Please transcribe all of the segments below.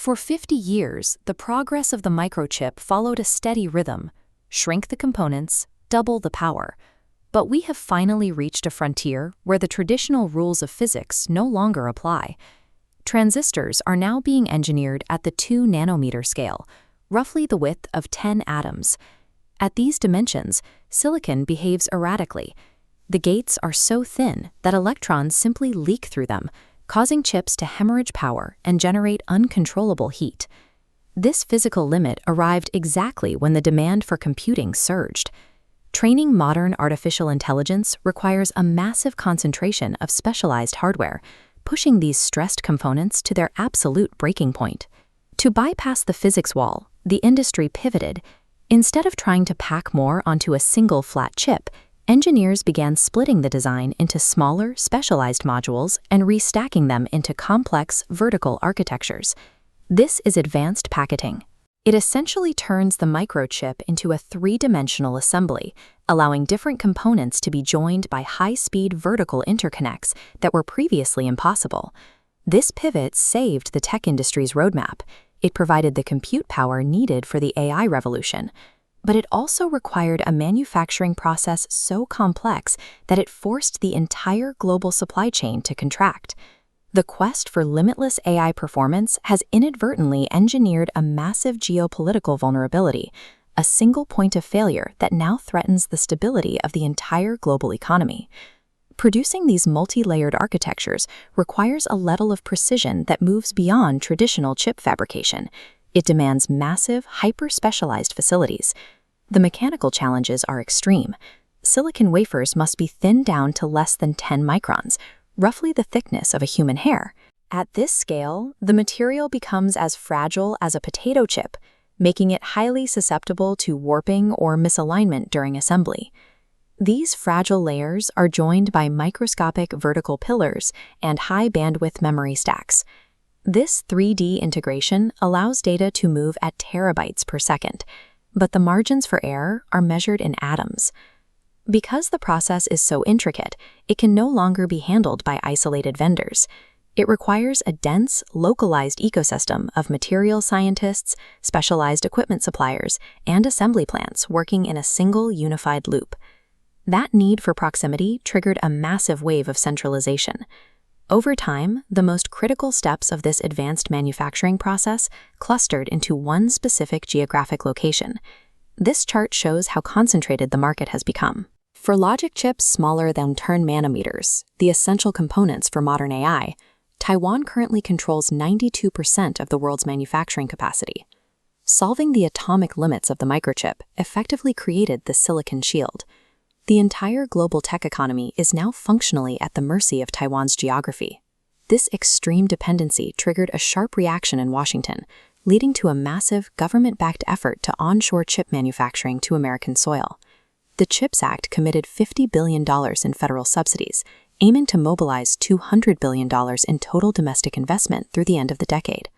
For 50 years, the progress of the microchip followed a steady rhythm: shrink the components, double the power. But we have finally reached a frontier where the traditional rules of physics no longer apply. Transistors are now being engineered at the 2 nanometer scale, roughly the width of 10 atoms. At these dimensions, silicon behaves erratically. The gates are so thin that electrons simply leak through them, causing chips to hemorrhage power and generate uncontrollable heat. This physical limit arrived exactly when the demand for computing surged. Training modern artificial intelligence requires a massive concentration of specialized hardware, pushing these stressed components to their absolute breaking point. To bypass the physics wall, the industry pivoted. Instead of trying to pack more onto a single flat chip, engineers began splitting the design into smaller, specialized modules and restacking them into complex, vertical architectures. This is advanced packaging. It essentially turns the microchip into a 3-dimensional assembly, allowing different components to be joined by high-speed vertical interconnects that were previously impossible. This pivot saved the tech industry's roadmap. It provided the compute power needed for the AI revolution. But it also required a manufacturing process so complex that it forced the entire global supply chain to contract. The quest for limitless AI performance has inadvertently engineered a massive geopolitical vulnerability, a single point of failure that now threatens the stability of the entire global economy. Producing these multi-layered architectures requires a level of precision that moves beyond traditional chip fabrication. It demands massive, hyper-specialized facilities. The mechanical challenges are extreme. Silicon wafers must be thinned down to less than 10 microns, roughly the thickness of a human hair. At this scale, the material becomes as fragile as a potato chip, making it highly susceptible to warping or misalignment during assembly. These fragile layers are joined by microscopic vertical pillars and high-bandwidth memory stacks. This 3D integration allows data to move at terabytes per second, but the margins for error are measured in atoms. Because the process is so intricate, it can no longer be handled by isolated vendors. It requires a dense, localized ecosystem of material scientists, specialized equipment suppliers, and assembly plants working in a single unified loop. That need for proximity triggered a massive wave of centralization. Over time, the most critical steps of this advanced manufacturing process clustered into one specific geographic location. This chart shows how concentrated the market has become. For logic chips smaller than 10 nanometers, the essential components for modern AI, Taiwan currently controls 92% of the world's manufacturing capacity. Solving the atomic limits of the microchip effectively created the silicon shield. The entire global tech economy is now functionally at the mercy of Taiwan's geography. This extreme dependency triggered a sharp reaction in Washington, leading to a massive government-backed effort to onshore chip manufacturing to American soil. The CHIPS Act committed $50 billion in federal subsidies, aiming to mobilize $200 billion in total domestic investment through the end of the decade.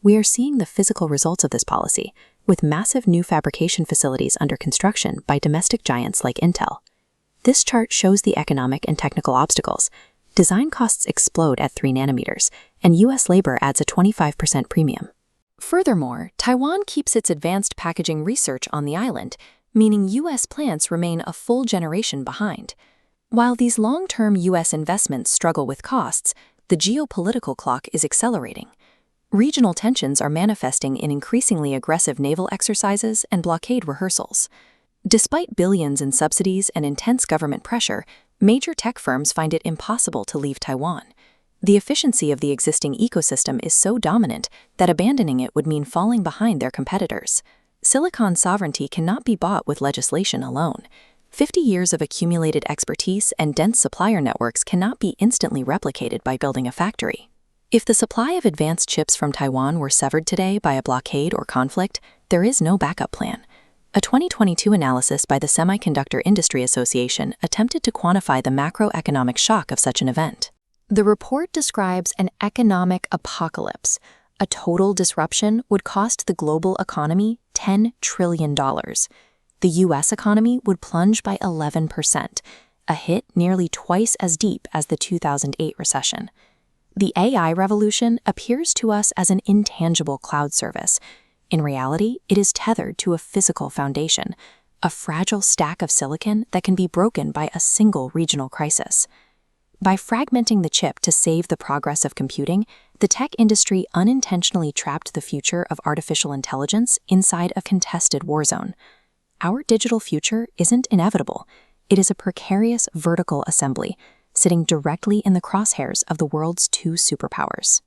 We are seeing the physical results of this policy, with massive new fabrication facilities under construction by domestic giants like Intel. This chart shows the economic and technical obstacles. Design costs explode at 3 nanometers, and U.S. labor adds a 25% premium. Furthermore, Taiwan keeps its advanced packaging research on the island, meaning U.S. plants remain a full generation behind. While these long-term U.S. investments struggle with costs, the geopolitical clock is accelerating. Regional tensions are manifesting in increasingly aggressive naval exercises and blockade rehearsals. Despite billions in subsidies and intense government pressure, major tech firms find it impossible to leave Taiwan. The efficiency of the existing ecosystem is so dominant that abandoning it would mean falling behind their competitors. Silicon sovereignty cannot be bought with legislation alone. 50 years of accumulated expertise and dense supplier networks cannot be instantly replicated by building a factory. If the supply of advanced chips from Taiwan were severed today by a blockade or conflict, there is no backup plan. A 2022 analysis by the Semiconductor Industry Association attempted to quantify the macroeconomic shock of such an event. The report describes an economic apocalypse. A total disruption would cost the global economy $10 trillion. The U.S. economy would plunge by 11%, a hit nearly twice as deep as the 2008 recession. The AI revolution appears to us as an intangible cloud service. In reality, it is tethered to a physical foundation, a fragile stack of silicon that can be broken by a single regional crisis. By fragmenting the chip to save the progress of computing, the tech industry unintentionally trapped the future of artificial intelligence inside a contested war zone. Our digital future isn't inevitable. It is a precarious vertical assembly, sitting directly in the crosshairs of the world's two superpowers.